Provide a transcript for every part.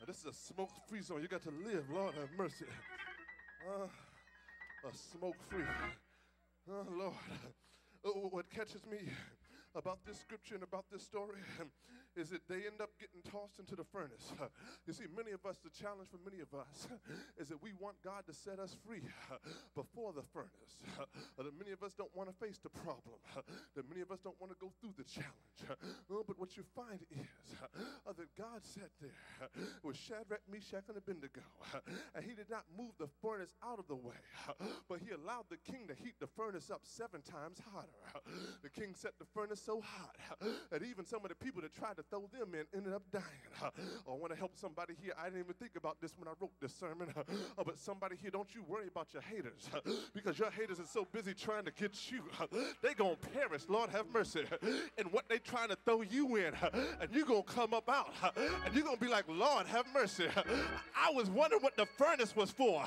This is a smoke-free zone. You got to live. Lord have mercy. A smoke-free. Oh, Lord. What catches me about this scripture and about this story is that they end up getting tossed into the furnace. You see, many of us, the challenge for many of us is that we want God to set us free before the furnace. That many of us don't want to face the problem. That many of us don't want to go through the challenge. But what you find is that God sat there with Shadrach, Meshach, and Abednego, and he did not move the furnace out of the way, but he allowed the king to heat the furnace up 7 times hotter. The king set the furnace so hot that even some of the people that tried to throw them in ended up dying. I want to help somebody here. I didn't even think about this when I wrote this sermon, but somebody here, don't you worry about your haters, because your haters are so busy trying to get you. They gonna perish, Lord have mercy, and what they trying to throw you in, and you gonna come up out, and you gonna be like, Lord have mercy. I was wondering what the furnace was for,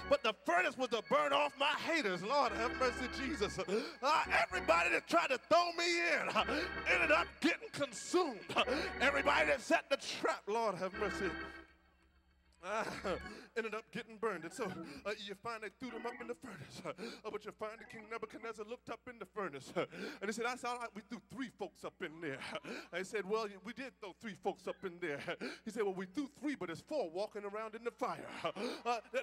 but the furnace was to burn off my haters. Lord have mercy, Jesus. Everybody that tried to throw me in ended up getting consumed. Everybody that set the trap, Lord have mercy, ended up getting burned. And so you find they threw them up in the furnace. But you find that King Nebuchadnezzar looked up in the furnace and he said, that's all right, we threw 3 folks up in there. And he said, well, we did throw 3 folks up in there. He said, well, we threw 3, but there's 4 walking around in the fire.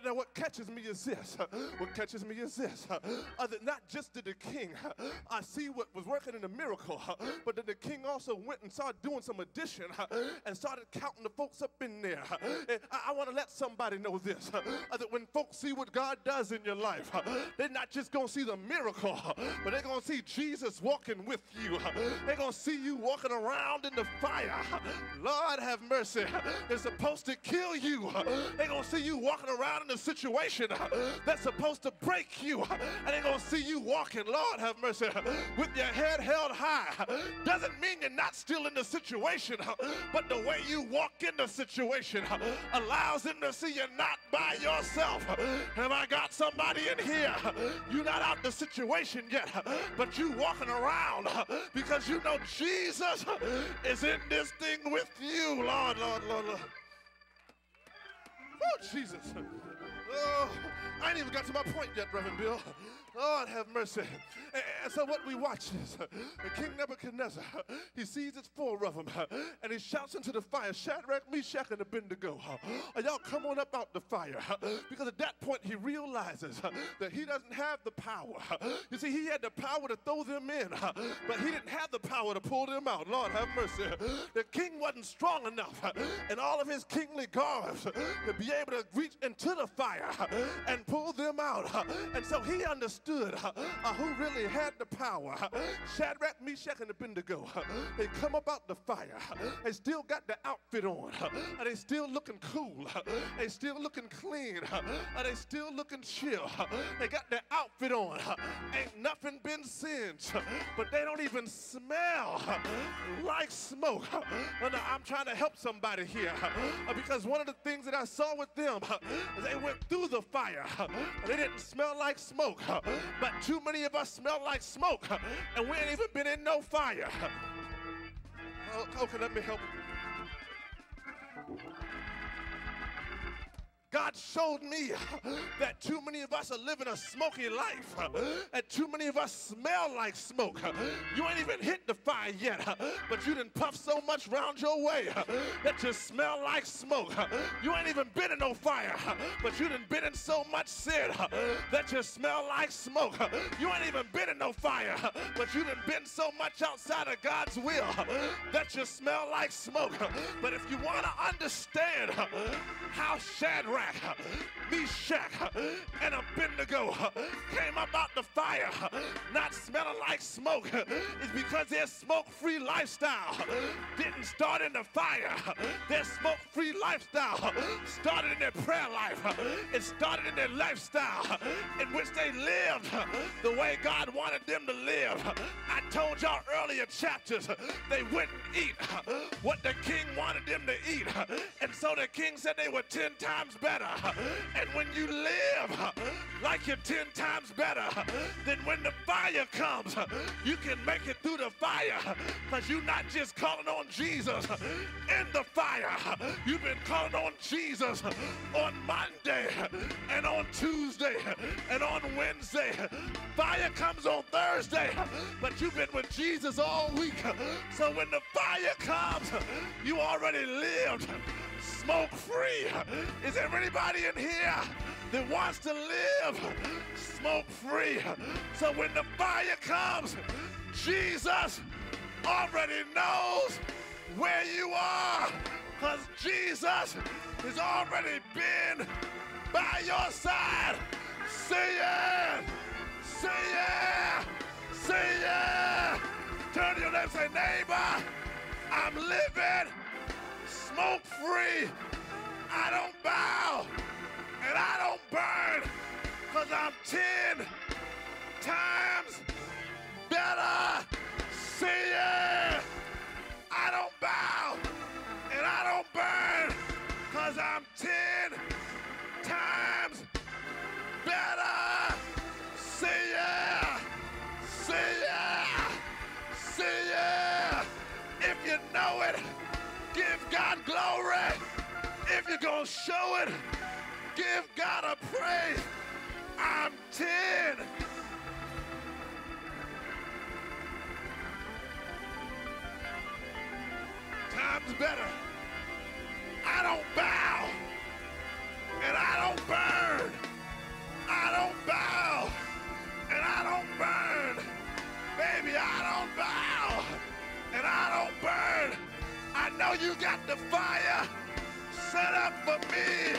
Now what catches me is this. What catches me is this. That not just did the king I see what was working in the miracle, but that the king also went and started doing some addition and started counting the folks up in there. And I want to let somebody know this, that when folks see what God does in your life, they're not just going to see the miracle, but they're going to see Jesus walking with you. They're going to see you walking around in the fire. Lord have mercy. They're supposed to kill you. They're going to see you walking around in a situation that's supposed to break you, and they're going to see you walking, Lord have mercy, with your head held high. Doesn't mean you're not still in the situation, but the way you walk in the situation allows them to see you're not by yourself. Have I got somebody in here? You're not out the situation yet, but you walking around because you know Jesus is in this thing with you. Lord. Oh, Jesus. Oh, I ain't even got to my point yet, Reverend Bill. Lord have mercy. And so what we watch is King Nebuchadnezzar, he sees it's 4 of them, and he shouts into the fire, Shadrach, Meshach, and Abednego, y'all come on up out the fire. Because at that point he realizes that he doesn't have the power. You see, he had the power to throw them in, but he didn't have the power to pull them out. Lord have mercy. The king wasn't strong enough in all of his kingly guards to be able to reach into the fire and pull them out. And so he understood who really had the power. Shadrach, Meshach, and Abednego, they come up out the fire. They still got the outfit on. They still looking cool. They still looking clean. They still looking chill. They got the outfit on. Ain't nothing been singed, but they don't even smell like smoke. I'm trying to help somebody here, because one of the things that I saw with them is they went through the fire. They didn't smell like smoke, but too many of us smell like smoke, and we ain't even been in no fire. Okay, let me help you. God showed me that too many of us are living a smoky life, and too many of us smell like smoke. You ain't even hit the fire yet, but you done puffed so much round your way that you smell like smoke. You ain't even been in no fire, but you done been in so much sin that you smell like smoke. You ain't even been in no fire, but you done been so much outside of God's will that you smell like smoke. But if you want to understand how Shadrach, Meshach, and Abednego came up out the fire not smelling like smoke, is because their smoke-free lifestyle didn't start in the fire. Their smoke-free lifestyle started in their prayer life. It started in their lifestyle in which they lived the way God wanted them to live. I told y'all earlier chapters, they wouldn't eat what the king wanted them to eat. And so the king said they were 10 times better better. And when you live like you're 10 times better, then when the fire comes, you can make it through the fire, because you're not just calling on Jesus in the fire. You've been calling on Jesus on Monday and on Tuesday and on Wednesday. Fire comes on Thursday, but you've been with Jesus all week. So when the fire comes, you already lived smoke free. Is there anybody in here that wants to live smoke free? So when the fire comes, Jesus already knows where you are, because Jesus has already been by your side. Say yeah, say yeah, say yeah. Turn to your left, say, neighbor, I'm living smoke free. I don't bow and I don't burn, because I'm 10 times better. Say yeah. I don't bow and I don't burn, because I'm 10 times better. Say yeah. Say yeah. Say yeah. If you know it, give God glory. If you're going to show it, give God a praise. I'm 10 times better. I don't bow and I don't burn. I don't bow and I don't burn. Baby, I don't bow and I don't burn. I know you got the fire set up for me.